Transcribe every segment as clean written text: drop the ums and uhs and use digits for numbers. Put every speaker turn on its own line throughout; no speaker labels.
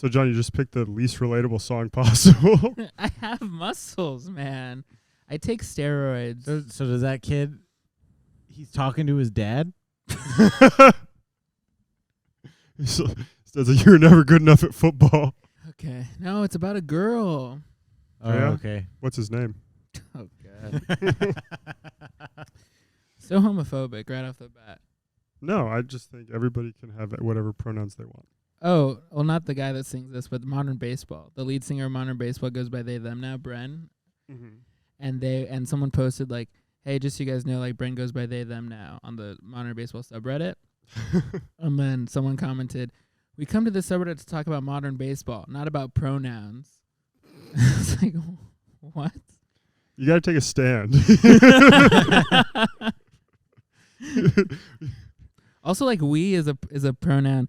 So, John, you just picked the least relatable song possible.
I have muscles, man. I take steroids.
So does that kid? He's talking to his dad.
So, says that you're never good enough at football.
Okay. No, it's about a girl.
Oh,
Yeah?
okay.
What's his name?
Oh, God. So homophobic right off the bat.
No, I just think everybody can have whatever pronouns they want.
Oh, well, not the guy that sings this, but Modern Baseball. The lead singer of Modern Baseball goes by they, them now, Bren. And someone posted, like, hey, just so you guys know, like, Bren goes by they, them now on the Modern Baseball subreddit. And then someone commented, we come to this subreddit to talk about modern baseball, not about pronouns. It's like, what?
You got to take a stand.
Also, like, we is a pronoun.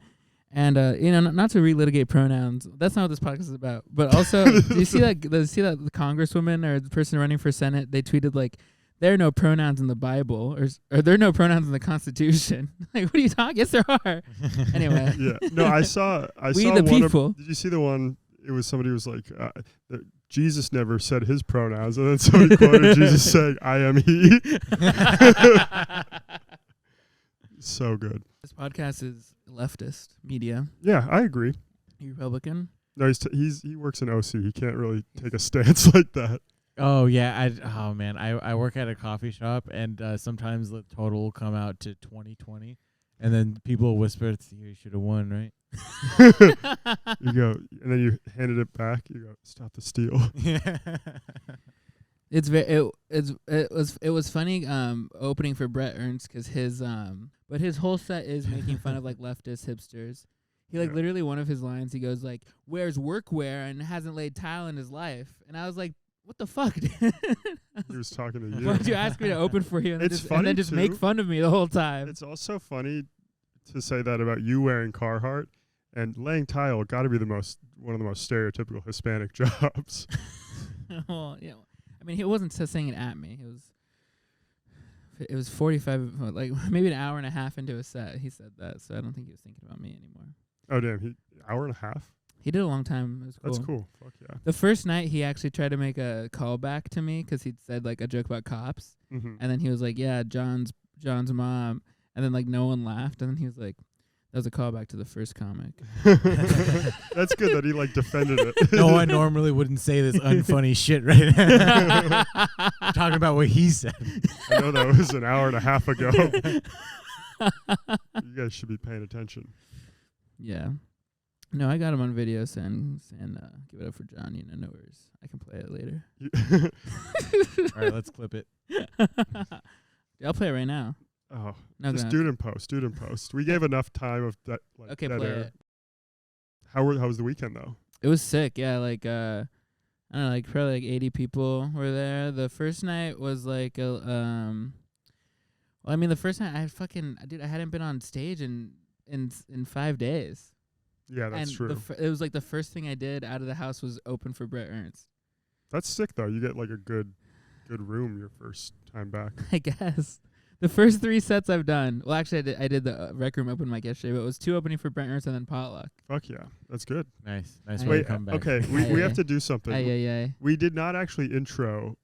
And, not to relitigate pronouns. That's not what this podcast is about. But also, do you see that the congresswoman or the person running for Senate, they tweeted, like, there are no pronouns in the Bible or there are no pronouns in the Constitution. Like, what are you talking? Yes, there are. Anyway.
Yeah. No, I saw
We
one
the people.
Did you see the one? It was somebody who was like, Jesus never said his pronouns. And then somebody quoted Jesus saying, I am he. So good.
This podcast is leftist media.
Yeah, I agree.
You Republican?
No, he works in OC. He can't really take a stance like that.
Oh yeah, I work at a coffee shop, and sometimes the total will come out to 2020, and then people whisper, "You should have won, right?"
You go, and then you handed it back. You go, stop the steal.
Yeah.
It was funny opening for Brett Ernst because his whole set is making fun of like leftist hipsters. He literally one of his lines, he goes like, wears workwear and hasn't laid tile in his life, and I was like, what the fuck, dude?
He was talking to you.
Why did you ask me to open for you and
It's
then just
funny,
make
too.
fun of me the whole time?
It's also funny to say that about you wearing Carhartt, and laying tile got to be one of the most stereotypical Hispanic jobs.
Well, yeah. I mean, he wasn't saying it at me. It was 45, like maybe an hour and a half into a set. He said that, so I don't think he was thinking about me anymore.
Oh damn! Hour and a half.
He did a long time. It was cool.
That's cool. Fuck yeah.
The first night, he actually tried to make a callback to me because he'd said like a joke about cops,
Mm-hmm.
and then he was like, "Yeah, John's mom," and then like no one laughed, and then he was like, "That was a callback to the first comic."
That's good that he like defended it.
No one normally wouldn't say this unfunny shit right now. Talking about what he said.
I know that was an hour and a half ago. You guys should be paying attention.
Yeah. No, I got him on video saying give it up for John. No worries. I can play it later.
All right, let's clip it.
I'll play it right now.
Oh,
No,
just
go
do it in post. We gave enough time of that. Like,
Okay,
that
play
air.
it.
How was the weekend though?
It was sick. Yeah, like I don't know, like probably like 80 people were there. The first night was like well, I mean, the first night I hadn't been on stage in 5 days.
Yeah, that's
and
true.
It was like the first thing I did out of the house was open for Brett Ernst.
That's sick though. You get like a good room your first time back.
I guess. The first 3 sets I've done. Well, actually, I did the Rec Room open mic yesterday, but it was 2 opening for Brent Ernst and then Potluck.
Fuck yeah, that's good.
Nice
Aye.
way to
Wait,
come back.
okay, we have to do something.
Aye.
We did not actually intro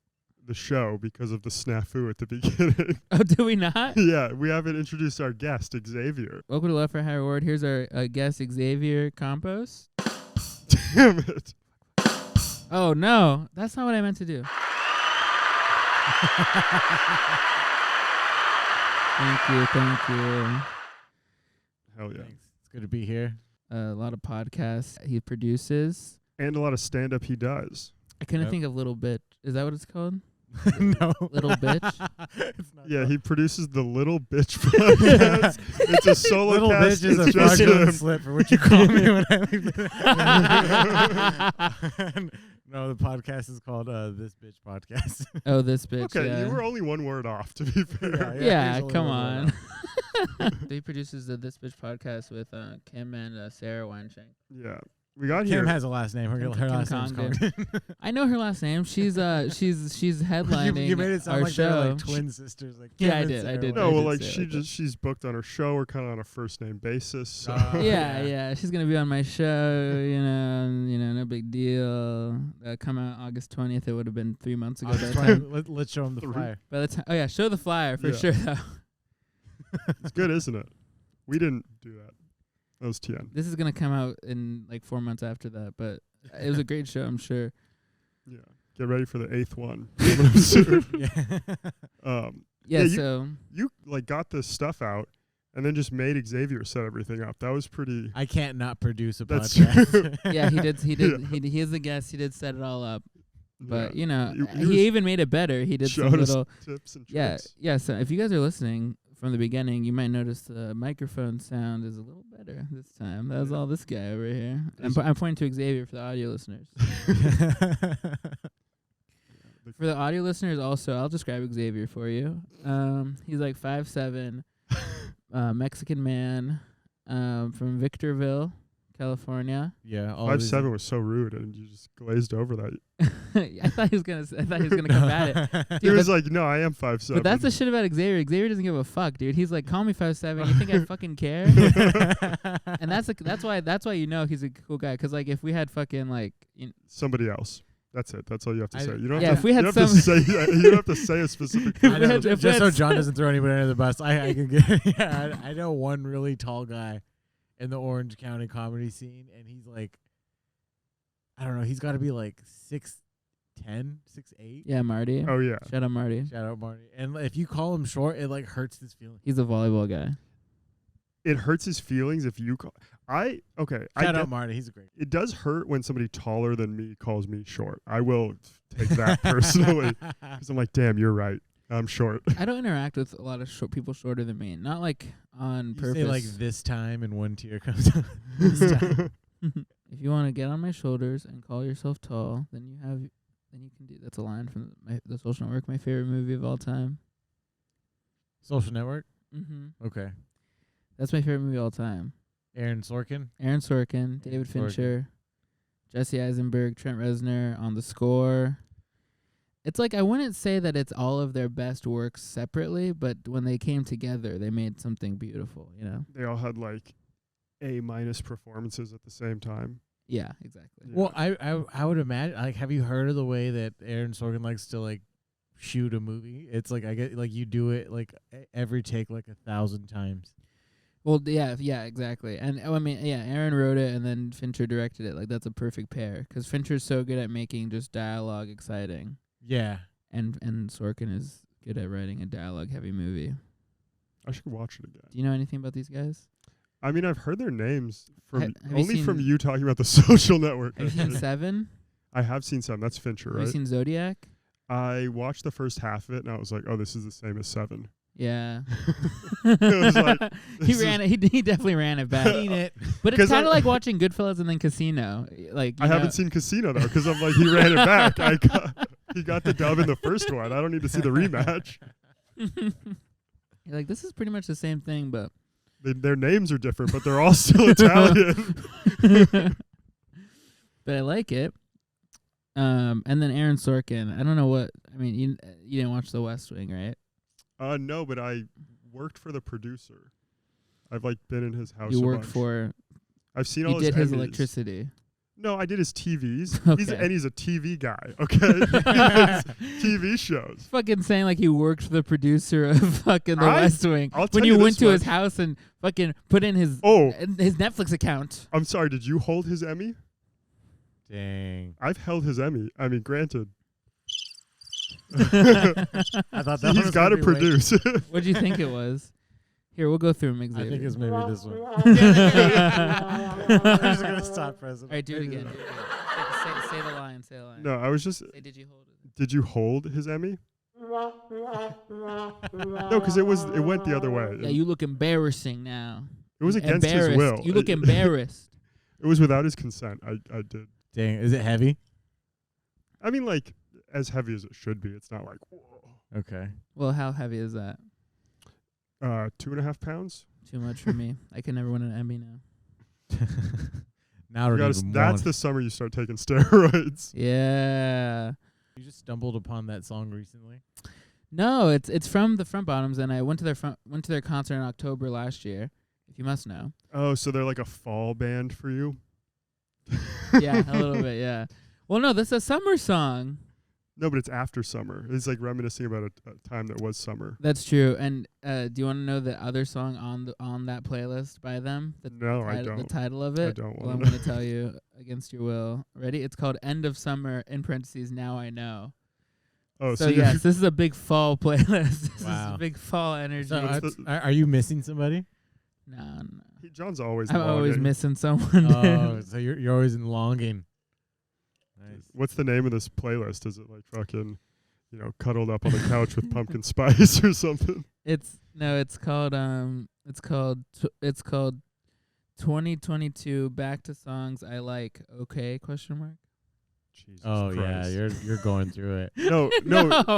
the show because of the snafu at the beginning.
Oh, do we not?
Yeah, we haven't introduced our guest, Xavier.
Welcome to Left for Higher Award. Here's our guest, Xavier Campos.
Damn it.
Oh, no. That's not what I meant to do. Thank you.
Hell yeah.
Thanks. It's good to be here.
A lot of podcasts he produces.
And a lot of stand-up he does.
I couldn't
Yep.
think of Little Bitch. Is that what it's called?
No.
Little Bitch?
It's not
Yeah,
called-
he produces the Little Bitch podcast. It's a solo
Little
cast.
bitch is
It's
a
just
fraudulent
him.
slip for what you call me when I No, the podcast is called This Bitch Podcast.
Oh, this bitch.
Okay,
yeah.
you were only one word off, to be fair.
Yeah,
he's only
come
one word
on. He produces the This Bitch podcast with Kim and Sarah Weinschenk.
Yeah. We got
Kim
here.
has a last name. Her
Kim
last name's
Congdon.
Congdon.
I know her last name. She's headlining
you made it sound
our
like
show.
they're like twin sisters. Like
Yeah,
Kim
I
and
did, I
Sarah.
did.
No, well,
did
like
say it like
she's booked on her show. We're kind of on a first name basis. So.
yeah. She's gonna be on my show. No big deal. Come out August 20th. It would have been 3 months ago. By the time.
Let's show them the flyer.
By the time, oh yeah, show the flyer for
Yeah.
sure. Though.
It's good, isn't it? We didn't do that. That was TN.
This is gonna come out in like 4 months after that, but it was a great show, I'm sure.
Yeah. Get ready for the 8th one. Coming up soon.
Yeah.
Yeah,
you,
so
you like got this stuff out and then just made Xavier set everything up. That was pretty.
I can't not produce a
That's
podcast.
yeah, he did.
Yeah.
He is the guest. He did set it all up, but
yeah. He
he even made it better. He did some
showed us
little.
tips and
Yeah,
tricks.
yeah. So if you guys are listening from the beginning, you might notice the microphone sound is a little better this time. That was all this guy over here. I'm pointing to Xavier for the audio listeners. For the audio listeners, also, I'll describe Xavier for you. He's like 5'7", Mexican man, from Victorville, California.
Yeah.
5'7" was so rude, and you just glazed over that.
I thought he was gonna come at it.
He
Dude,
was like, "No, I am 5'7".
but that's the shit about Xavier. Xavier doesn't give a fuck, dude. He's like, call me 5'7". You think I fucking care? And that's why you know he's a cool guy. 'Cause like if we had fucking like
somebody else. That's it. That's all you have to say. You don't
yeah,
have
if
to,
we had
you don't have to say you don't have to say a specific.
If
I
we
know,
had- if we
just so
had
John doesn't throw anybody under the bus, I can get. Yeah, I know one really tall guy in the Orange County comedy scene, and he's like, I don't know, he's got to be like 6'10", 6'8".
Yeah, Marty.
Oh yeah.
Shout out Marty.
Shout out Marty. And if you call him short, it like hurts his feelings.
He's a volleyball guy.
It hurts his feelings if you call.
Shout out Marty. He's a great.
It does hurt when somebody taller than me calls me short. I will take that personally because I'm like, damn, you're right. I'm short.
I don't interact with a lot of people shorter than me. Not like on
You
purpose.
say like this time, and one tear comes out. This time.
If you want to get on my shoulders and call yourself tall, then you can do. That's a line from the Social Network, my favorite movie of all time.
Social Network.
Mm-hmm.
Okay.
That's my favorite movie of all time.
Aaron Sorkin.
Aaron Sorkin, David Fincher, Jesse Eisenberg, Trent Reznor on the score. It's like I wouldn't say that it's all of their best works separately, but when they came together, they made something beautiful, you know?
They all had like A- performances at the same time.
Yeah, exactly.
Yeah.
Well, I would imagine. Like, have you heard of the way that Aaron Sorkin likes to like shoot a movie? It's like I get like you do it like every take like 1,000 times.
Well, yeah, exactly. And I mean, yeah, Aaron wrote it and then Fincher directed it. Like that's a perfect pair because Fincher's so good at making just dialogue exciting.
Yeah.
And Sorkin is good at writing a dialogue-heavy movie.
I should watch it again.
Do you know anything about these guys?
I mean, I've heard their names from
have you
only from
seen-
you talking about the Social Network.
Have you seen Seven?
I have seen some. That's Fincher,
Have
right?
you seen Zodiac?
I watched the first half of it, and I was like, "Oh, this is the same as Seven."
Yeah.
It was like,
he
this
ran it. He definitely ran it back.
Seen it.
But it's
'Cause
kind
I-
of like watching Goodfellas and then Casino. Like
I haven't seen Casino though, because I'm like, he ran it back. He got the dub in the first one. I don't need to see the rematch.
You're like, this is pretty much the same thing, but
Their names are different, but they're all still Italian.
but I like it. And then Aaron Sorkin. I don't know what. I mean, you didn't watch The West Wing, right?
No, but I worked for the producer. I've like been in his house.
You
a
worked
bunch.
for.
I've seen all
You
his
did his
Emmys.
electricity.
No, I did his TVs.
Okay.
He's a TV guy. Okay, He makes TV shows.
Fucking saying like he worked for the producer of fucking The West Wing.
I'll tell
When
you
you went
this
to his
much.
house and fucking put in his
Oh,
his Netflix account.
I'm sorry. Did you hold his Emmy?
Dang.
I've held his Emmy. I mean, granted,
I thought that
he's
was
got to
gonna be way-
produce.
What'd you think it was? Here, we'll go through them.
I
Xavier.
think it's maybe this one.
All
I'm just gonna stop pressing.
right, do it again. Say the line. Say the line.
No, I was just.
Say, did you hold it?
Did you hold his Emmy? No, because it went the other way.
Yeah, you look embarrassing now.
It was against his
Embarrassed.
will.
You look embarrassed.
It was without his consent. I did.
Dang, is it heavy?
I mean, like as heavy as it should be. It's not like whoa.
Okay.
Well, how heavy is that?
2.5 pounds.
Too much for me. I can never win an Emmy now.
Now I don't even
that's
want.
the summer you start taking steroids.
Yeah.
You just stumbled upon that song recently.
No, it's from the Front Bottoms, and I went to their concert in October last year. If you must know.
Oh, so they're like a fall band for you?
Yeah, a little bit. Yeah. Well, no, this is a summer song.
No, but it's after summer. It's like reminiscing about a time that was summer.
That's true. And do you want to know the other song on that playlist by them?
I don't.
The title of it?
I don't
Well,
want
I'm going to tell you against your will. Ready? It's called End of Summer, in parentheses, Now I Know.
Oh,
So yes, this is a big fall playlist. This
Wow.
is a big fall energy.
So are you missing somebody?
No.
John's always
I'm always
longing.
missing someone.
Oh, so you're always in longing. Nice.
What's the name of this playlist? Is it like fucking, cuddled up on the couch with pumpkin spice or something?
It's called 2022 Back to Songs I Like. Okay? Question mark.
Jesus
Oh
Christ.
yeah, you're going through it.
No,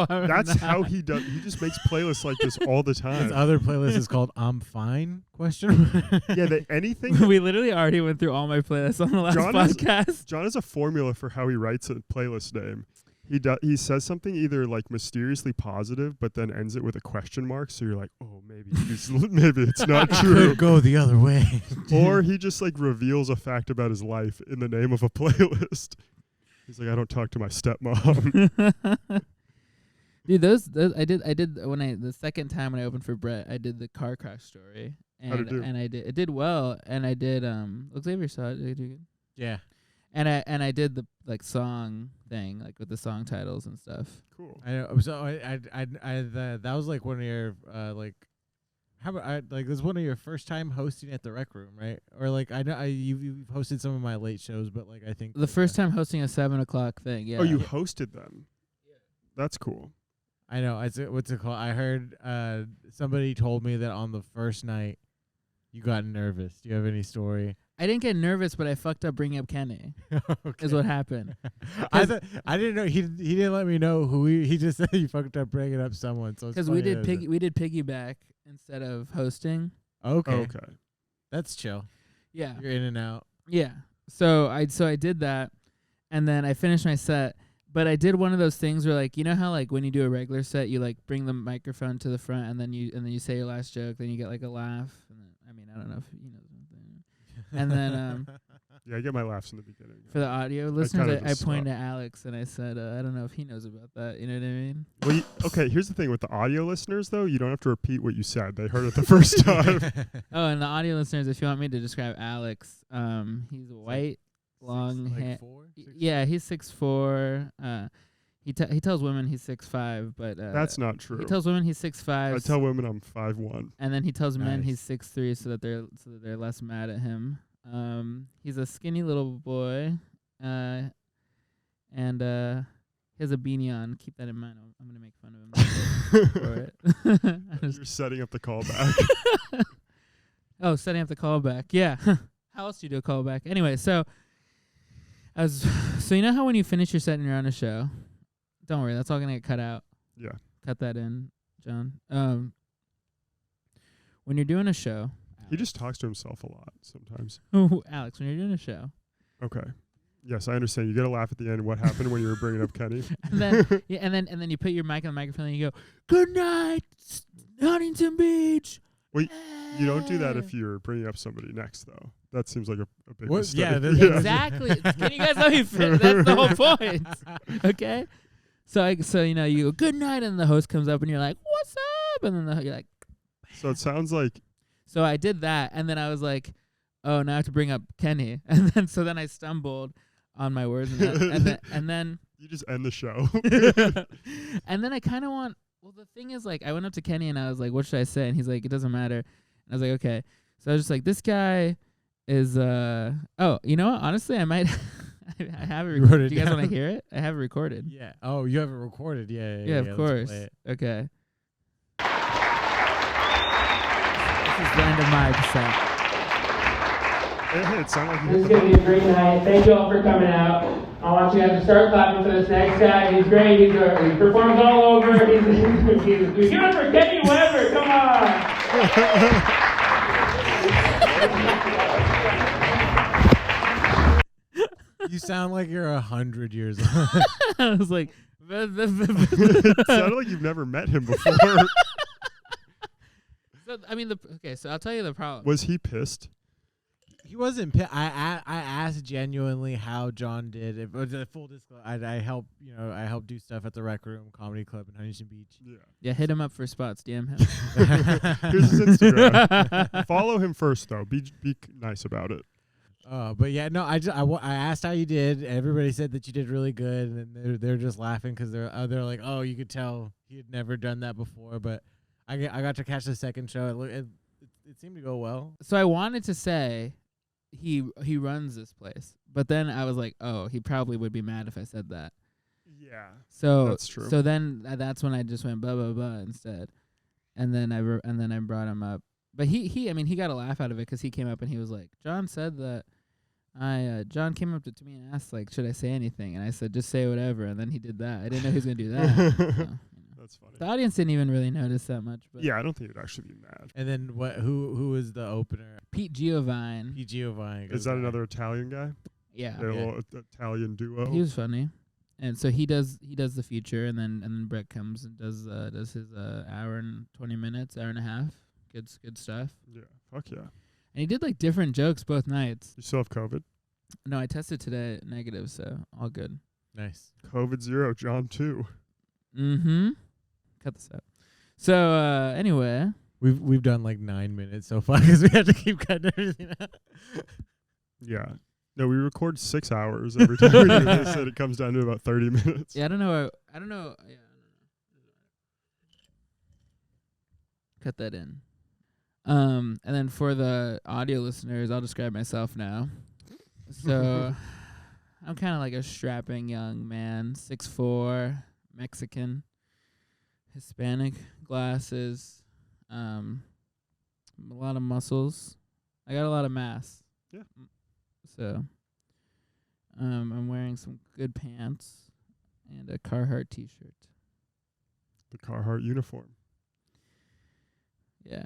I'm
that's
not.
how he does. He just makes playlists like this all the
His
time.
other playlist is called "I'm Fine?" Question.
Yeah, anything.
We literally already went through all my playlists on the last podcast.
John has a formula for how he writes a playlist name. He says something either like mysteriously positive, but then ends it with a question mark. So you're like, oh, maybe it's not true.
Could go the other way.
Or he just like reveals a fact about his life in the name of a playlist. He's like, I don't talk to my stepmom.
Dude, those I did the second time when I opened for Brett, I did the car crash story. And
How'd it do?
and it did well, and I did Xavier saw it. Did it do good?
Yeah.
And I did the like song thing, like with the song titles and stuff.
Cool.
I know. So that was like one of your how about this was one of your first time hosting at the Rec Room, right? Or like I know you've hosted some of my late shows, but like I think
The first time hosting a 7:00 thing. Yeah.
Oh, you hosted them? Yeah. That's cool.
I know. What's it called? I heard somebody told me that on the first night you got nervous. Do you have any story?
I didn't get nervous, but I fucked up bringing up Kenny.
Okay.
Is what happened.
I didn't know he didn't let me know who he just said he fucked up bringing up someone. So
Because we did piggyback instead of hosting.
Okay, that's chill.
Yeah.
You're in and out.
Yeah. So I did that, and then I finished my set. But I did one of those things where, like, you know how like when you do a regular set, you like bring the microphone to the front, and then you say your last joke, then you get like a laugh. And then, I mean, I don't know if you know something. And then
Yeah, I get my laughs in the beginning.
for the audio listeners,
kinda
I
just
pointed at Alex and I said, I don't know if he knows about that. You know what I mean?
Well, okay, here's the thing with the audio listeners, though. You don't have to repeat what you said. They heard it the first time.
Oh, and the audio listeners, if you want me to describe Alex, he's white, long hair. Yeah, he's 6'4". He tells women he's 6'5", but
That's not true.
he tells women he's 6'5".
I tell women I'm 5'1".
And then he tells men he's
Nice.
6'3", so that they're less mad at him. He's a skinny little boy, and he has a beanie on. Keep that in mind. I'm gonna make fun of him for it.
You're setting up the callback.
Oh, setting up the callback. Yeah. How else do you do a callback? Anyway, so you know how when you finish your set and you're on a show, don't worry, that's all gonna get cut out.
Yeah.
Cut that in, John. When you're doing a show,
He just talks to himself a lot sometimes.
Alex, when you're doing a show,
Okay. Yes, I understand. You got to laugh at the end. What happened when you were bringing up Kenny?
and then and then you put your mic on the microphone and you go, "Good night, Huntington Beach."
Well, you don't do that if you're bringing up somebody next, though. That seems like a big
What?
mistake.
Yeah,
Exactly. Can you guys let me finish? That's the whole point. Okay. So you go, "Good night," and the host comes up and you're like, "What's up?" And then you're like.
So it sounds like
So I did that, and then I was like, "Oh, now I have to bring up Kenny," and then I stumbled on my words, and then
you just end the show.
and then I kind of want. Well, the thing is, like, I went up to Kenny and I was like, "What should I say?" And he's like, "It doesn't matter." And I was like, "Okay." So I was just like, "This guy is oh, you know what? Honestly, I might." I have it recorded. Do you guys want to hear it? I have it recorded.
Yeah. Oh, you have it recorded. Yeah,
Of course. Okay. This is the end of my set.
It sounded like
This is going to be a great night. Thank you all for coming out. I want you guys to start clapping for this next guy. He's great. He performs all over. He's give it for Kenny Weber. Come on.
sound like you're 100 years old.
I was like,
It sounded like you've never met him before.
so I mean, so I'll tell you the problem.
Was he pissed?
He wasn't. I asked genuinely how John did. It was a full disclosure. I help do stuff at the Rec Room Comedy Club in Huntington Beach.
Yeah, hit him up for spots. DM him.
Here's his Instagram. Follow him first, though. Be nice about it.
But yeah, no. I asked how you did. Everybody said that you did really good, and they're just laughing because they're like, oh, you could tell he had never done that before. But I got to catch the second show. It seemed to go well.
So I wanted to say he runs this place, but then I was like, oh, he probably would be mad if I said that.
Yeah.
So
that's true.
So then that's when I just went blah blah blah instead, and then I brought him up. But he got a laugh out of it because he came up and he was like, John said that John came up to me and asked like, should I say anything? And I said, just say whatever. And then he did that. I didn't know he was gonna do that. So,
that's funny.
The audience didn't even really notice that much. But
Yeah, I don't think it'd actually be mad.
And then who was the opener?
Pete Giovine.
Pete Giovine.
Is that another Italian guy?
Yeah.
They're a little Italian duo.
He was funny. And so he does the feature, and then Brett comes and does his hour and 20 minutes, hour and a half. Good stuff.
Yeah, fuck yeah.
And he did like different jokes both nights.
You still have COVID?
No, I tested today negative, so all good.
Nice.
COVID 0, John 2.
Mm-hmm. Cut this out. So anyway,
we've done like 9 minutes so far because we have to keep cutting everything out.
Yeah. No, we record 6 hours every time we do this, and it comes down to about 30 minutes.
yeah, I don't know. Yeah, cut that in. And then for the audio listeners, I'll describe myself now. So I'm kind of like a strapping young man, 6'4", Mexican, Hispanic, glasses, a lot of muscles. I got a lot of mass.
Yeah.
So I'm wearing some good pants and a Carhartt t-shirt.
The Carhartt uniform.
Yeah.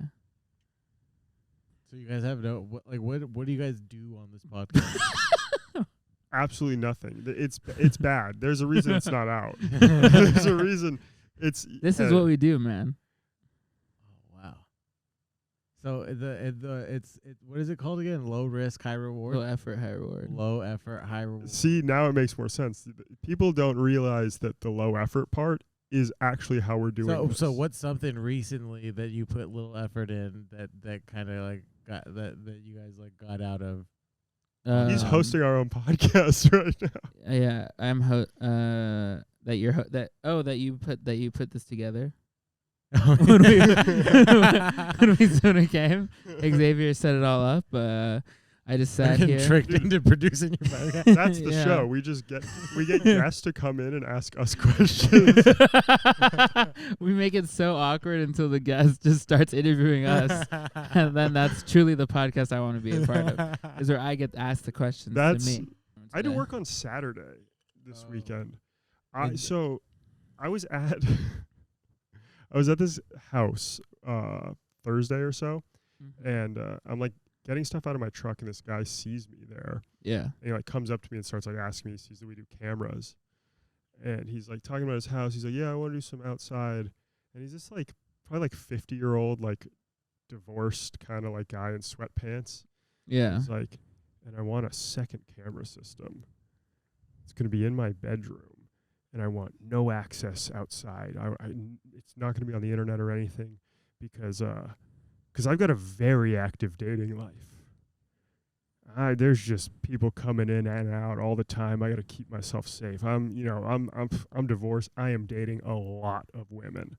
So you guys have what do you guys do on this podcast?
Absolutely nothing. It's bad. There's a reason it's not out. There's a reason it's.
This is what we do, man.
Oh wow. So it's what is it called again? Low risk, high reward.
Low effort, high reward.
Low effort, high reward.
See, now it makes more sense. People don't realize that the low effort part is actually how we're doing this.
So what's something recently that you put little effort in that kind of like got that you guys like got out of?
He's hosting our own podcast right now.
Yeah, I'm that you're that you put this together. when we came, Xavier set it all up. I just sat here.
Tricked into producing your podcast.
That's the show. We get guests to come in and ask us questions.
We make it so awkward until the guest just starts interviewing us, and then that's truly the podcast I want to be a part of. Is where I get asked the questions to me.
I did work on Saturday this weekend. I was at this house Thursday or so, and I'm like getting stuff out of my truck, and this guy sees me there.
Yeah.
And he like comes up to me and starts like asking me, he sees that we do cameras. And he's like talking about his house. He's like, yeah, I want to do some outside. And he's just like probably like 50-year-old, like divorced kind of like guy in sweatpants.
Yeah.
He's like, and I want a second camera system. It's going to be in my bedroom, and I want no access outside. It's not going to be on the internet or anything because I've got a very active dating life. There's just people coming in and out all the time. I got to keep myself safe. I'm divorced. I am dating a lot of women,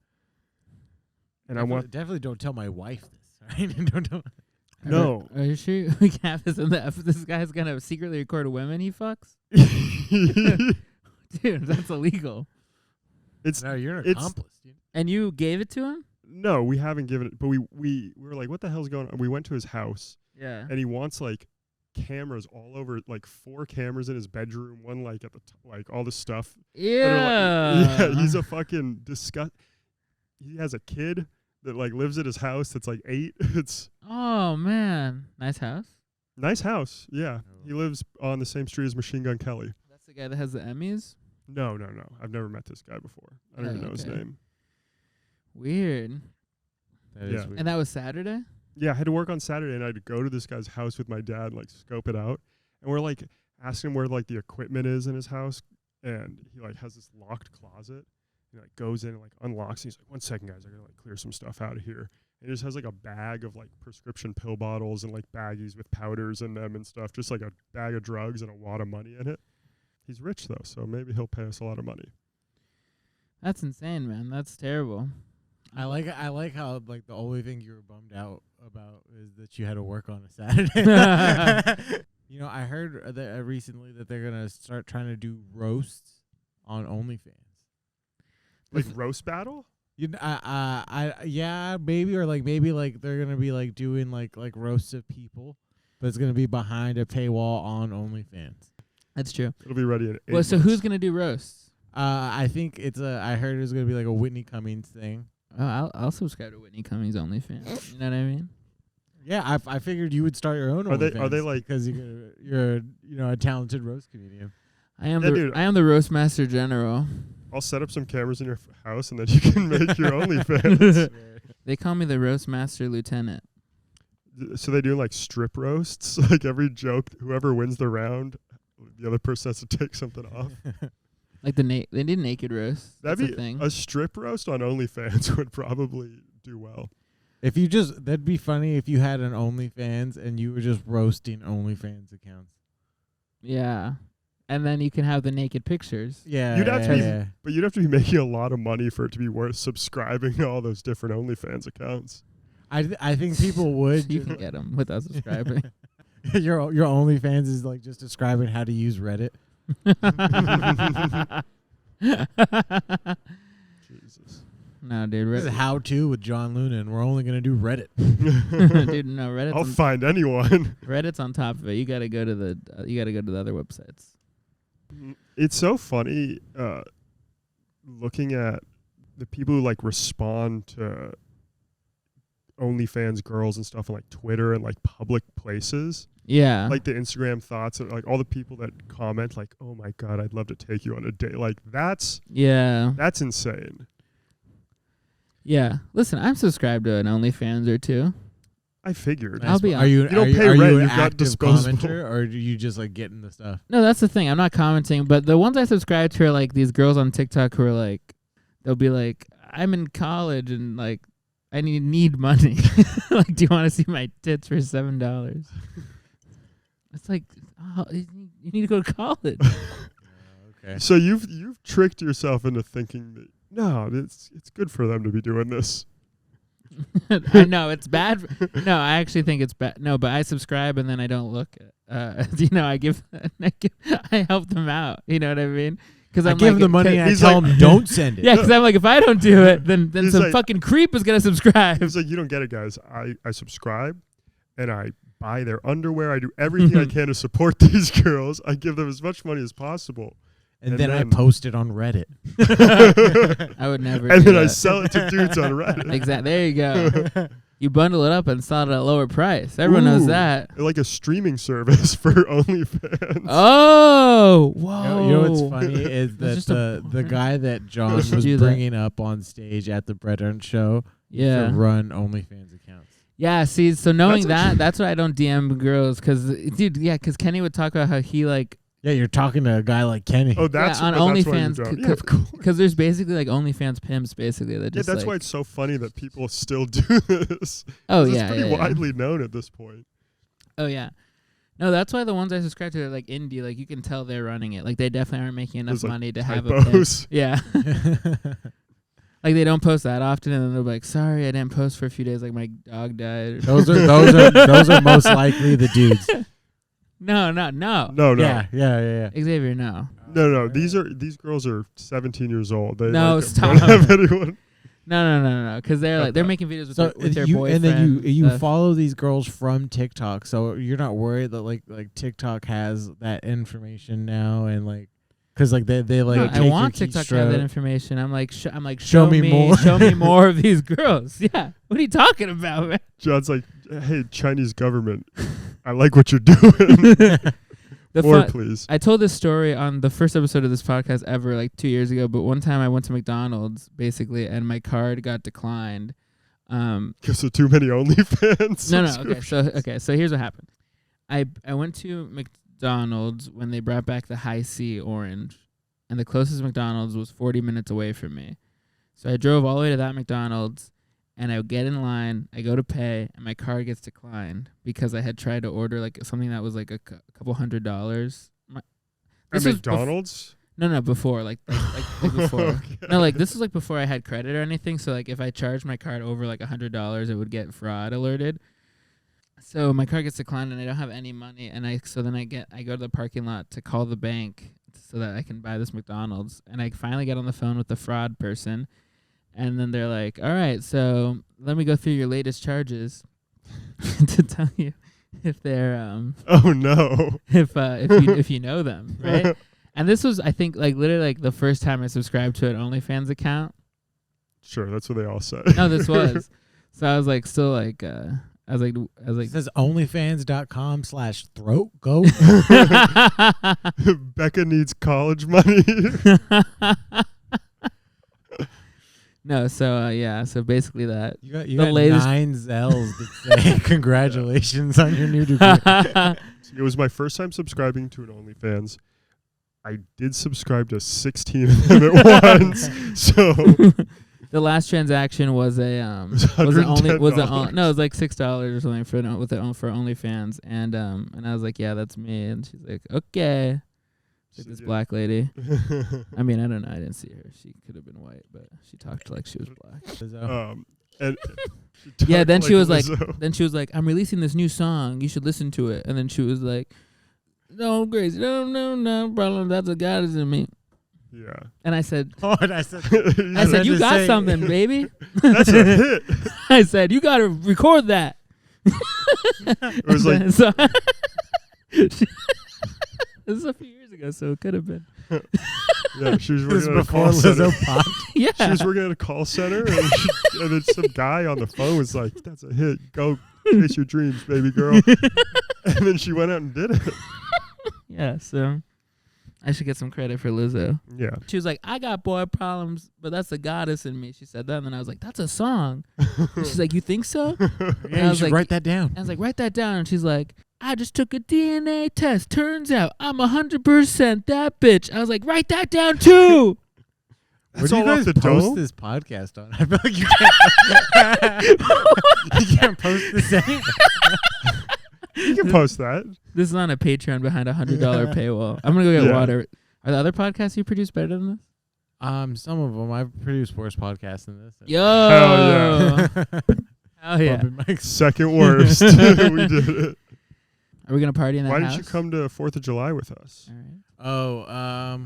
and
definitely don't tell my wife this. Right? Don't tell.
No.
Are you sure we can have this in the this guy's gonna secretly record women he fucks? Dude, that's illegal.
You're an accomplice, dude.
And you gave it to him?
No, we haven't given it, but we were like, what the hell's going on? We went to his house.
Yeah.
And he wants like cameras all over, like 4 cameras in his bedroom, one like at the like all the stuff.
Yeah.
He's a fucking disgust. He has a kid that like lives at his house that's like 8. It's
Oh man, nice house.
Nice house. Yeah. He lives on the same street as Machine Gun Kelly.
That's the guy that has the Emmys?
No. I've never met this guy before. I don't even know his
okay.
name.
Weird.
That
Yeah.
is weird.
And that was Saturday?
Yeah, I had to work on Saturday, and I had to go to this guy's house with my dad, like scope it out. And we're like asking him where like the equipment is in his house, and he like has this locked closet. He like goes in and like unlocks. And he's like, "1 second, guys, I gotta like clear some stuff out of here." And he just has like a bag of like prescription pill bottles and like baggies with powders in them and stuff, just like a bag of drugs and a wad of money in it. He's rich though, so maybe he'll pay us a lot of money.
That's insane, man. That's terrible.
I like how like the only thing you were bummed out about is that you had to work on a Saturday. You know, I heard that recently that they're gonna start trying to do roasts on OnlyFans.
Like roast battle?
You yeah, maybe or like maybe like they're gonna be like doing like roasts of people, but it's gonna be behind a paywall on OnlyFans.
That's true.
It'll be ready in 8
Well, so
months.
who's gonna do roasts?
I think it's I heard it was gonna be like a Whitney Cummings thing.
Oh, I'll subscribe to Whitney Cummings OnlyFans. You know what I mean?
Yeah, I figured you would start your own.
Are they
OnlyFans
like-
because you're a talented roast comedian.
I am
Yeah,
the
dude.
I am the roast master general.
I'll set up some cameras in your house, and then you can make your OnlyFans.
They call me the roast master lieutenant.
So they do like strip roasts. Like every joke, whoever wins the round, the other person has to take something off.
Like they did naked roast.
That'd
That's
be
a thing.
a strip roast on OnlyFans would probably do well.
If you that'd be funny if you had an OnlyFans and you were just roasting OnlyFans accounts.
Yeah. And then you can have the naked pictures.
Yeah,
You'd have to be-
yeah.
But you'd have to be making a lot of money for it to be worth subscribing to all those different OnlyFans accounts.
I think people would.
You can get them without subscribing.
your OnlyFans is like just describing how to use Reddit.
Jesus.
No, dude.
This is
Reddit.
how to with John Luna, and we're only gonna do Reddit.
Dude, no,
I'll find anyone.
Reddit's on top of it. You gotta go to the other websites.
It's so funny looking at the people who like respond to OnlyFans girls and stuff on like Twitter and like public places.
Yeah.
Like the Instagram thoughts and like all the people that comment like, "Oh my God, I'd love to take you on a date." Like that's insane.
Yeah. Listen, I'm subscribed to an OnlyFans or two.
I figured.
I'll be
Are you?
You don't
are you,
pay
are
rent,
you an
you've got
active
disposable.
commenter, or do you just like getting the stuff?
No, that's the thing. I'm not commenting, but the ones I subscribe to are like these girls on TikTok who are like, they'll be like, "I'm in college and like, I need money. Like, do you want to see my tits for $7?" It's like, oh, you need to go to college.
Okay.
So you've tricked yourself into thinking that no, it's good for them to be doing this.
I know it's bad. No, I actually think it's bad. No, but I subscribe and then I don't look. I help them out. You know what I mean? Because
I give them money and I
he's
tell
like-
them don't send it.
Yeah, because I'm like, if I don't do it, then
He's
some
like-
fucking creep is gonna subscribe.
It's like you don't get it, guys. I subscribe and I buy their underwear. I do everything I can to support these girls. I give them as much money as possible.
And then I post it on Reddit.
I would never.
And
do
then I
that.
sell it to dudes on Reddit.
Exactly. There you go. You bundle it up and sell it at a lower price. Everyone knows
Ooh.
that.
Like a streaming service for OnlyFans.
Oh, whoa.
You know what's funny is
That's
that
just
the guy that John
Let's
was
do that.
bringing up on stage at the Brett Ernst show
Yeah.
to run OnlyFans accounts.
Yeah, see, so knowing
That's
that's why I don't DM girls, because Kenny would talk about how he like,
Yeah, you're talking to a guy like Kenny.
Oh, that's
on
but that's why you
OnlyFans,
don't. Yeah, of course.
because there's basically like OnlyFans pimps basically that
Yeah,
just
that's
like,
why it's so funny that people still do this.
oh
'Cause
yeah,
it's pretty
yeah, yeah.
widely known at this point.
Oh yeah. No, that's why the ones I subscribe to are like indie. Like you can tell they're running it. Like they definitely aren't making enough
There's, like,
money to have a pimp.
typos.
Yeah. Like they don't post that often, and then they're like, "Sorry, I didn't post for a few days. Like my dog died."
those are most likely the dudes.
No.
No.
Yeah.
Xavier, no.
No. These girls are 17 years old. They
No,
like,
stop.
don't have anyone.
No. Because they're like they're
Okay.
making videos with,
So
with their
you
boyfriend.
and then you
stuff.
follow these girls from TikTok, so you're not worried that like TikTok has that information now, and like because like they like
No,
take
I
your
want TikTok to have that
keystroke.
information. I'm like,
Show me more.
show me more of these girls. Yeah, what are you talking about, man?
John's like, hey, Chinese government, I like what you're doing. More, please.
I told this story on the first episode of this podcast ever, like 2 years ago. But one time I went to McDonald's, basically, and my card got declined.
Because of too many OnlyFans.
No. Okay. So here's what happened. I went to McDonald's when they brought back the High C Orange, and the closest McDonald's was 40 minutes away from me. So I drove all the way to that McDonald's, and I would get in line. I go to pay, and my card gets declined because I had tried to order like something that was like a couple $100.
At McDonald's?
No, before like before.
Okay.
No, like this was like before I had credit or anything. So like if I charged my card over like $100, it would get fraud alerted. So my card gets declined, and I don't have any money. And I go to the parking lot to call the bank so that I can buy this McDonald's. And I finally get on the phone with the fraud person. And then they're like, all right, so let me go through your latest charges to tell you if they're
oh no.
if you know them, right? And this was, I think, like literally like the first time I subscribed to an OnlyFans account.
Sure, that's what they all say.
No, this was. So I was like still like I was like
It says onlyfans.com/throat goat.
Becca needs college money.
No, so so basically that.
You got
latest
9 Zels that say congratulations on your new degree.
It was my first time subscribing to an OnlyFans. I did subscribe to 16 of them at once. So
the last transaction was a
it was
it like $6 or something for OnlyFans, and I was like, yeah, that's me, and she's like, okay. Like this black lady. I mean, I don't know. I didn't see her. She could have been white, but she talked like she was black.
And
yeah. Then
like
she was
Lizzo.
like, I'm releasing this new song. You should listen to it. And then she was like, no, Grace, no problem. That's a goddess in me.
Yeah.
And I said,
I said,
you got something, baby.
That's a hit.
I said, you got to record that.
It was like.
This is a few years ago, so it could have been.
Yeah, she was working at a
before
call center.
Lizzo popped.
Yeah.
She was working at a call center, and then some guy on the phone was like, that's a hit. Go chase your dreams, baby girl. And then she went out and did it.
Yeah, so I should get some credit for Lizzo.
Yeah.
She was like, I got boy problems, but that's the goddess in me. She said that, and then I was like, that's a song. And she's like, you think so?
Yeah, you should write that down.
I was like, write that down. And she's like, I just took a DNA test. Turns out I'm 100% that bitch. I was like, write that down too.
That's
Where do
all
you
off
guys
the
post
dome?
this podcast on? I feel like you can't post this anywhere.
You can post that.
This is on a Patreon behind a $100 paywall. I'm going to go get water. Are the other podcasts you produce better than this?
Some of them. I've produced worse podcasts than this.
Yo.
Hell
Hell yeah.
Second worst. We did it.
Are we going to party in that
Why
house?
didn't you come to 4th of July with us?
All right.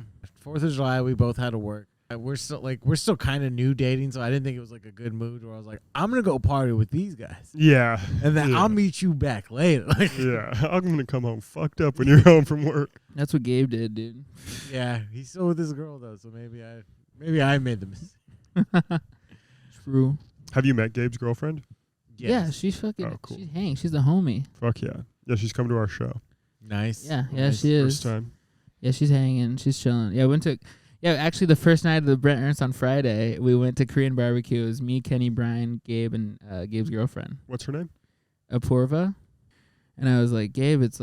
4th of July, we both had to work. We're still kind of new dating, so I didn't think it was like a good mood where I was like, I'm going to go party with these guys.
Yeah.
And then I'll meet you back later.
Yeah. I'm going to come home fucked up when you're home from work.
That's what Gabe did, dude.
Yeah. He's still with this girl, though, so maybe I made the mistake.
True.
Have you met Gabe's girlfriend?
Yes.
Yeah, she's fucking,
Oh, cool.
she's hanging. She's the homie.
Fuck yeah. Yeah, she's coming to our show.
Nice.
Yeah,
Nice.
she is.
First time.
Yeah, she's hanging. She's chilling. Yeah, actually the first night of the Brent Ernst on Friday, we went to Korean barbecue. It was me, Kenny, Brian, Gabe, and Gabe's girlfriend,
What's her name?
Apurva. And I was like, Gabe, it's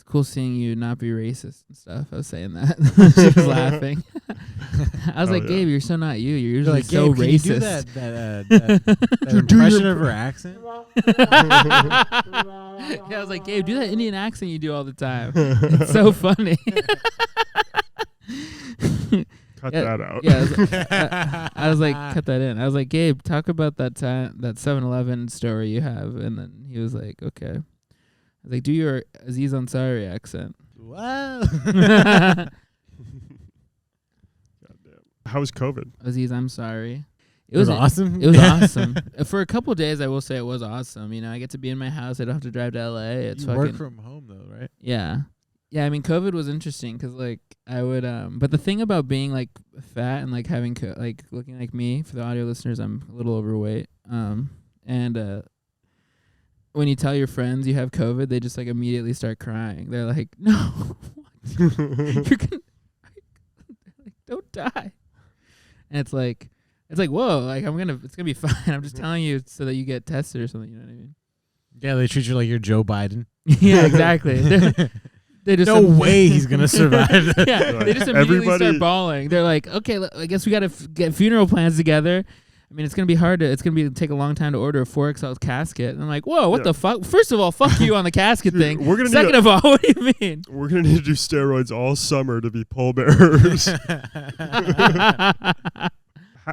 cool seeing you not be racist and stuff. I was saying that. She was laughing. I was like,
yeah.
Gabe, you're so not you. You're
You're
usually
like,
so
Gabe,
racist.
can you do that impression of her accent?
Yeah, I was like, Gabe, do that Indian accent you do all the time. It's so funny.
Cut that out.
Yeah, I was like, cut that in. I was like, Gabe, talk about that time, that 7-Eleven story you have. And then he was like, okay. I was like, do your Aziz Ansari accent.
Wow.
Goddamn. How was COVID?
Aziz, I'm sorry.
It was awesome.
It was awesome. For a couple of days, I will say it was awesome. You know, I get to be in my house. I don't have to drive to LA. It's
you
fucking
work from home though, right?
Yeah. Yeah, I mean, COVID was interesting because, like, I would, but the thing about being, like, fat and, like, having, like, looking like me, for the audio listeners, I'm a little overweight. And when you tell your friends you have COVID, they just like immediately start crying. They're like, "No, what? You're gonna like, don't die." And it's like, whoa, like it's gonna be fine. I'm just telling you so that you get tested or something. You know what I mean?
Yeah, they treat you like you're Joe Biden.
Yeah, exactly. They just
No way he's gonna survive.
Yeah, they just immediately start bawling. They're like, okay, I guess we gotta get funeral plans together. I mean, it's gonna be hard to. It's gonna be take a long time to order a 4XL casket. And I'm like, whoa, what the fuck? First of all, fuck you on the casket thing.
We're gonna
Second of all, what do you mean?
We're gonna need to do steroids all summer to be pallbearers.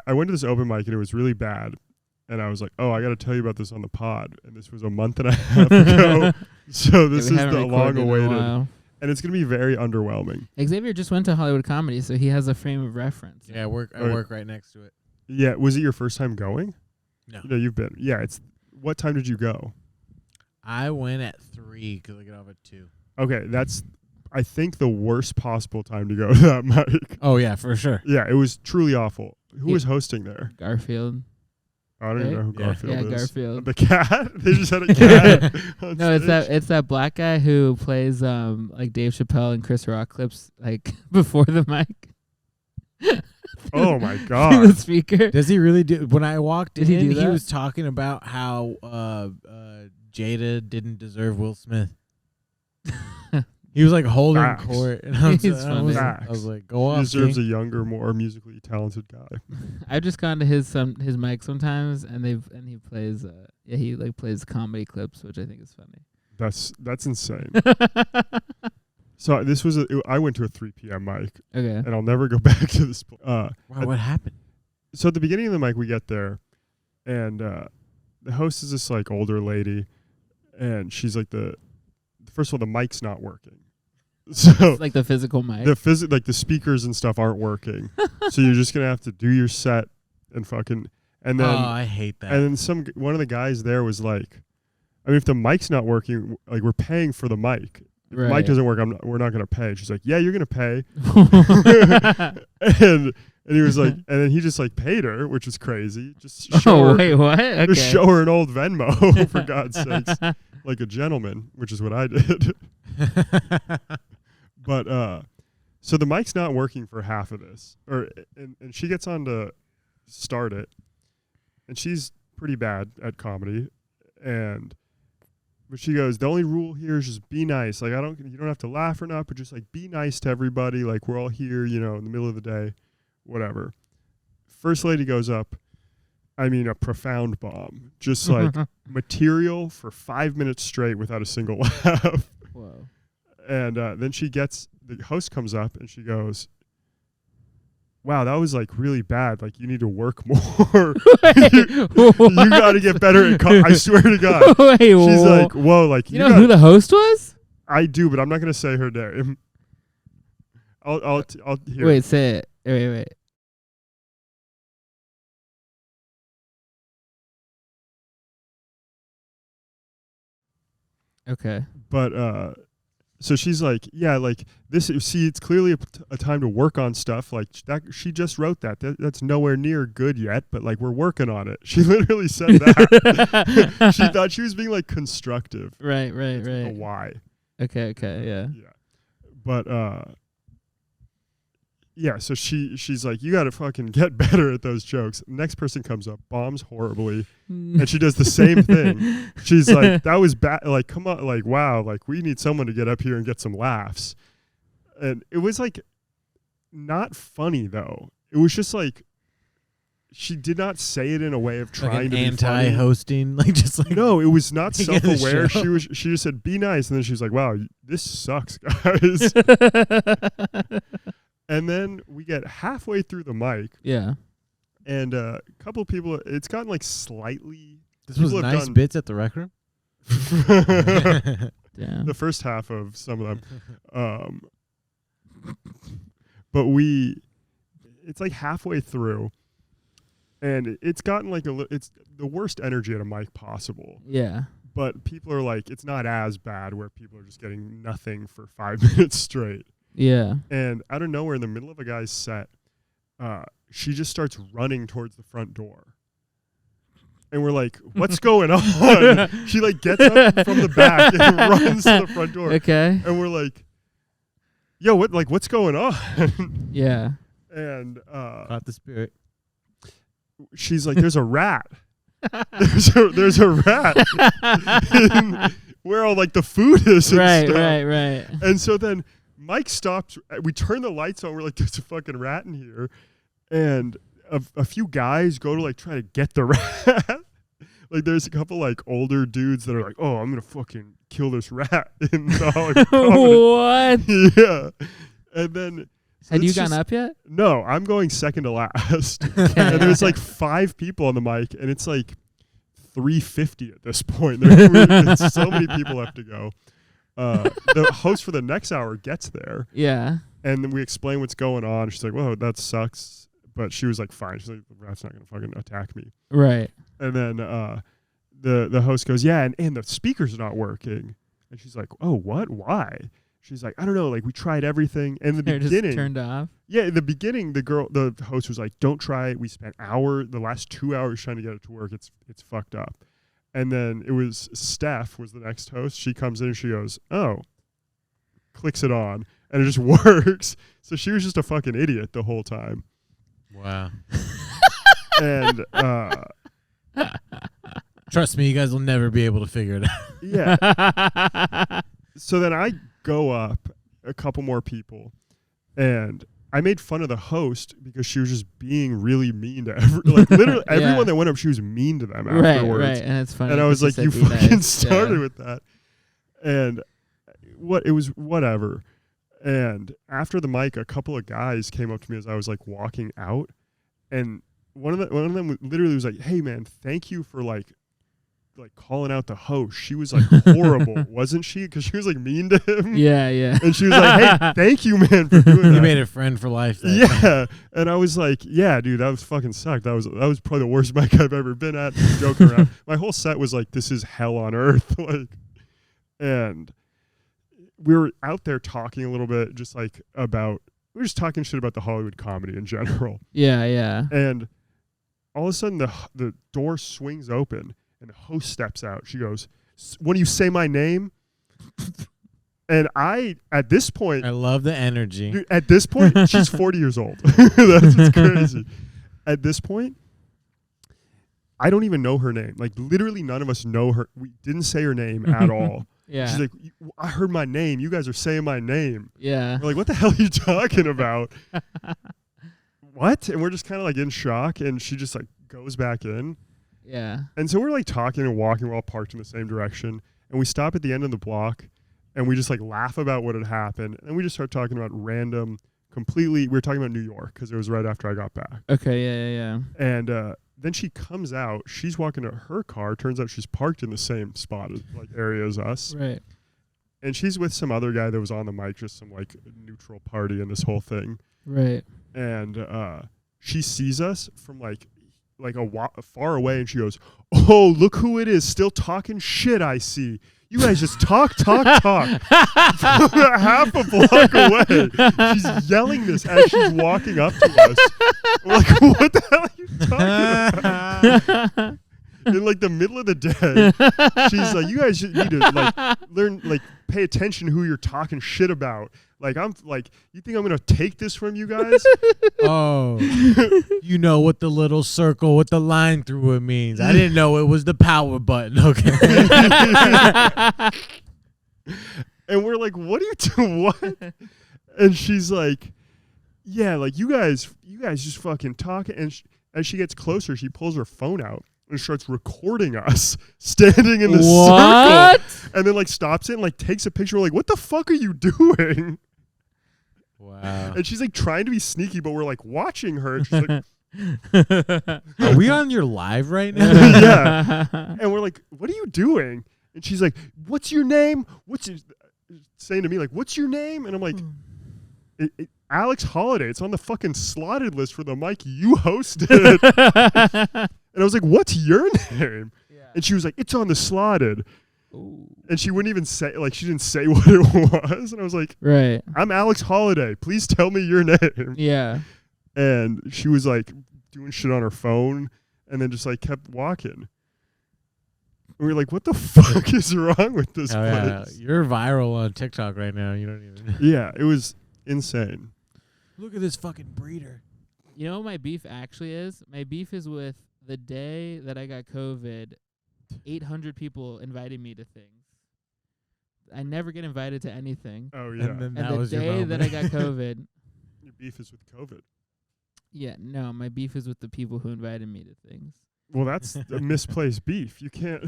I went to this open mic and it was really bad. And I was like, oh, I got to tell you about this on the pod. And this was a month and a half ago. So this is the long-awaited. And it's going to be very underwhelming.
Xavier just went to Hollywood Comedy, so he has a frame of reference.
Yeah, I work right next to it.
Yeah. Was it your first time going?
No.
No, you've been. Yeah. What time did you go?
I went at 3 because I get off at 2.
Okay. That's, I think, the worst possible time to go to that mic.
Oh, yeah, for sure.
Yeah. It was truly awful. Who was hosting there?
Garfield.
I don't even know who Garfield is.
Yeah, Garfield.
The cat? They just had a cat.
No, it's that black guy who plays like Dave Chappelle and Chris Rock clips like before the mic.
Oh my
Through
god.
the speaker.
Does he really do? When I walked in,
he
was talking about how Jada didn't deserve Will Smith. He was like holding
Facts.
court, and I was like, "Go off."
He deserves
King.
a younger, more musically talented guy.
I've just gone to his mic sometimes, and he plays he like plays comedy clips, which I think is funny.
That's insane. So this was I went to a 3 p.m. mic.
Okay.
And I'll never go back to this.
What happened?
So at the beginning of the mic, we get there, and the host is this like older lady, and she's like first of all, the mic's not working. So
it's like the physical mic.
Like the speakers and stuff aren't working. So you're just gonna have to do your set and fucking and then
I hate that.
And then one of the guys there was like, I mean, if the mic's not working, like we're paying for the mic. If the mic doesn't work, we're not gonna pay. She's like, yeah, you're gonna pay. and he was like, and then he just like paid her, which is crazy. Just show her,
wait, what? Okay.
Just show her an old Venmo for God's sakes, like a gentleman, which is what I did. But so the mic's not working for half of this, and she gets on to start it, and she's pretty bad at comedy, but she goes, the only rule here is just be nice. Like you don't have to laugh or not, but just like be nice to everybody. Like we're all here, in the middle of the day, whatever. First lady goes up. I mean, a profound bomb, just like material for 5 minutes straight without a single laugh.
Whoa.
And then the host comes up and she goes, wow, that was like really bad. Like you need to work more. you got to get better at I swear to God.
Wait,
she's like, whoa, like
you know who the host was?
I do, but I'm not going to say her name. I'll hear.
Wait, say it. Wait. Okay.
But so she's like, yeah, like this. See, it's clearly a time to work on stuff. Like that, she just wrote that's nowhere near good yet, but like we're working on it. She literally said that. She thought she was being like constructive.
Right.
Why?
Okay, yeah.
Yeah, but yeah. So she's like, you got to fucking get better at those jokes. Next person comes up, bombs horribly. And she does the same thing. She's like, that was bad. Like, come on. Like, wow. Like, we need someone to get up here and get some laughs. And it was like not funny, though. It was just like she did not say it in a way of trying to be
anti-hosting. Like, just like.
No, it was not self-aware. She just said, be nice. And then she was like, wow, this sucks, guys. And then we get halfway through the mic.
Yeah.
And a couple of people, it's gotten like slightly.
This was nice bits at the Rec Room?
Damn.
The first half of some of them. But it's like halfway through. And it's gotten like it's the worst energy at a mic possible.
Yeah.
But people are like, it's not as bad where people are just getting nothing for 5 minutes straight.
Yeah.
And out of nowhere, in the middle of a guy's set, she just starts running towards the front door. And we're like, what's going on? She like gets up from the back and runs to the front door.
Okay.
And we're like, yo, what's going on?
Yeah.
And
Caught the spirit.
she's like, there's a rat. there's a rat in where all like the food is and stuff.
Right.
And so then Mike stops. We turn the lights on. We're like, there's a fucking rat in here. And a few guys go to like try to get the rat. Like there's a couple like older dudes that are like, oh, I'm going to fucking kill this rat in the Hollywood Comedy.
What?
Yeah. And then.
Had you
it's
gone
just-
up yet?
No, I'm going second to last.
Okay.
And there's like 5 people on the mic, and it's like 3:50 at this point. It's so many people have to go. The host for the next hour gets there,
Yeah.
and then we explain what's going on. She's like, "Whoa, that sucks," but she was like, "Fine." She's like, "The rat's not gonna fucking attack me."
Right.
And then the host goes, "Yeah, and the speaker's not working." And she's like, "Oh, what? Why?" She's like, "I don't know. Like we tried everything." In the
They're
beginning,
just turned off.
yeah, in the beginning, the host was like, "Don't try it." We spent the last 2 hours trying to get it to work. It's fucked up. And then it was Steph was the next host. She comes in and she goes, "Oh," clicks it on, and it just works. So she was just a fucking idiot the whole time.
Wow.
And
Trust me, you guys will never be able to figure it out.
yeah. So then I go up a couple more people, and I made fun of the host because she was just being really mean to literally
Yeah.
everyone that went up. She was mean to them afterwards.
Right. And it's funny.
And I was
'cause
like, "You
said be
fucking
nice."
started
Yeah.
with that," and it was whatever. And after the mic, a couple of guys came up to me as I was like walking out, and one of them literally was like, "Hey man, thank you for like calling out the host. She was like horrible, wasn't she? Because she was like mean to him."
Yeah.
And she was like, "Hey, thank you, man, for doing that."
You made a friend for life.
Yeah. And I was like, "Yeah, dude, that was fucking sucked. That was probably the worst mic I've ever been at." Joking around. My whole set was like, "This is hell on earth." And we were out there talking a little bit, just like we were just talking shit about the Hollywood comedy in general.
Yeah.
And all of a sudden, the door swings open. And the host steps out. She goes, "When you say my name," and at this point,
I love the energy.
dude, at this point, she's 40 years old. That's just crazy. At this point, I don't even know her name. Like literally, none of us know her. We didn't say her name at all.
Yeah.
She's like, "I heard my name. You guys are saying my name."
Yeah.
We're like, "What the hell are you talking about?" What? And we're just kind of like in shock. And she just like goes back in.
Yeah.
And so we're like talking and walking. We're all parked in the same direction. And we stop at the end of the block and we just like laugh about what had happened. And we just start talking about we were talking about New York because it was right after I got back.
Okay. Yeah.
And then she comes out. She's walking to her car. Turns out she's parked in the same spot area as us.
Right.
And she's with some other guy that was on the mic, just some like neutral party in this whole thing.
Right.
And she sees us from far away, and she goes, "Oh, look who it is, still talking shit, I see. You guys just talk. From half a block away." She's yelling this as she's walking up to us. We're like, "What the hell are you talking about?" In like the middle of the day, she's like, "You guys need to like learn, like pay attention who you're talking shit about. Like I'm like, you think I'm gonna take this from you guys?"
Oh, you know what the little circle with the line through it means. I didn't know it was the power button. Okay.
And we're like, "What are you doing? What?" And she's like, "Yeah, like you guys just fucking talk." And as she gets closer, she pulls her phone out and starts recording us standing in the circle, and then like stops it and like takes a picture. We're like, "What the fuck are you doing?"
Wow.
And she's like trying to be sneaky, but we're like watching her. And she's like,
Are we on your live right now?
"Yeah." And we're like, "What are you doing?" And she's like, "What's your name?" Saying to me like, "What's your name?" And I'm like, "Alex Holiday. It's on the fucking slotted list for the mic you hosted." And I was like, "What's your name?"
Yeah.
And she was like, "It's on the slotted."
Ooh.
And she wouldn't even say, like, she didn't say what it was. And I was like,
Right.
"I'm Alex Holiday. Please tell me your name."
Yeah.
And she was like doing shit on her phone and then just like kept walking. we were like, what the fuck is wrong with this
Oh, yeah.
place?
You're viral on TikTok right now. You don't even.
Yeah, it was insane.
Look at this fucking breeder.
You know what my beef actually is? My beef is with the day that I got COVID, 800 people invited me to things. I never get invited to anything.
Oh, yeah.
And then
And
that
the
was your
day that I
moment.
got COVID,
Your beef is with COVID.
yeah, no, my beef is with the people who invited me to things.
Well, that's a misplaced beef. You can't.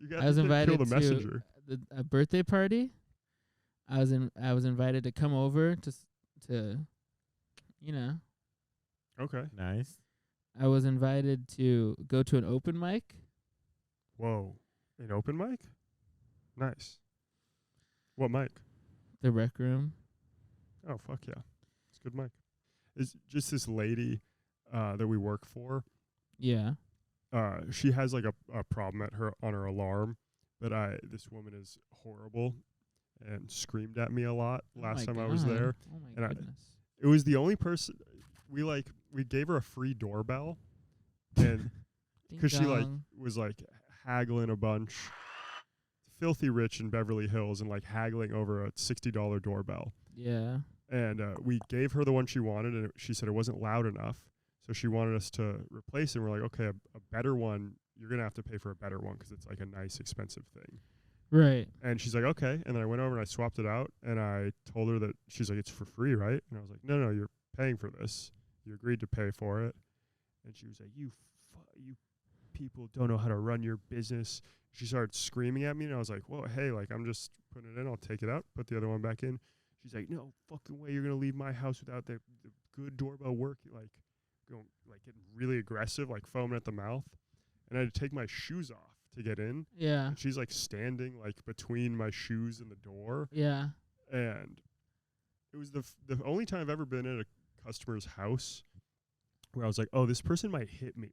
You got
I was
to
invited
kill the
to
messenger.
a birthday party. I was invited to come over to, you know.
Okay.
Nice.
I was invited to go to an open mic.
Whoa. An open mic? Nice. What mic?
The Rec Room.
Oh, fuck yeah. It's a good mic. It's just this lady that we work for.
Yeah.
She has like a problem on her alarm, but this woman is horrible and screamed at me a lot last time I was there.
Oh my
And
goodness.
It was the only person we gave her a free doorbell, and because she like
Ding-dong.
was like haggling a bunch, filthy rich in Beverly Hills, and like haggling over a $60 doorbell.
Yeah.
And we gave her the one she wanted, and she said it wasn't loud enough, so she wanted us to replace it. And we're like, okay, a better one. You're gonna have to pay for a better one because it's like a nice, expensive thing.
Right.
And she's like, okay. And then I went over and I swapped it out, and I told her that she's like, it's for free, right? And I was like, no, you're paying for this. You agreed to pay for it. And she was like, you people don't know how to run your business. She started screaming at me, and I was like, well, hey, like, I'm just putting it in. I'll take it out, put the other one back in. She's like, no fucking way you're going to leave my house without the good doorbell working. Like, going, like, getting really aggressive, like, foaming at the mouth. And I had to take my shoes off to get in.
Yeah.
And she's, like, standing, like, between my shoes and the door.
Yeah.
And it was the only time I've ever been at a customer's house where I was like, oh, this person might hit me.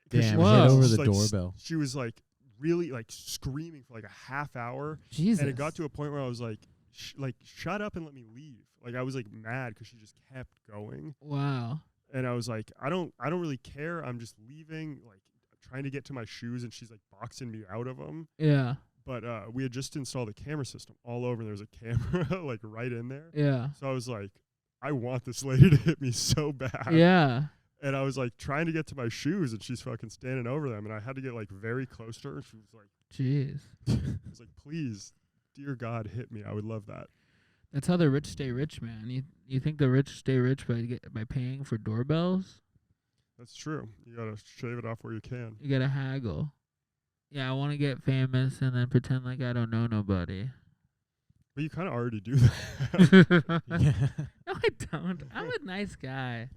'Cause
Damn,
she
Whoa.
was
hit over
just,
the
like,
doorbell.
she was like really like screaming for like a half hour,
Jesus.
and it got to a point where I was like, shut up and let me leave. Like I was like mad because she just kept going,
Wow.
and I was like, I don't really care. I'm just leaving, like trying to get to my shoes, and she's like boxing me out of them.
Yeah.
But we had just installed a camera system all over, and there was a camera like right in there.
Yeah.
So I was like, I want this lady to hit me so bad.
Yeah.
And I was like trying to get to my shoes, and she's fucking standing over them, and I had to get like very close to her. And she was like,
Jeez.
I was like, please, dear God, hit me. I would love that.
That's how the rich stay rich, man. You think the rich stay rich by paying for doorbells?
That's true. You gotta shave it off where you can.
You gotta haggle. Yeah, I want to get famous and then pretend like I don't know nobody.
But you kind of already do that.
Yeah.
No, I don't. I'm a nice guy.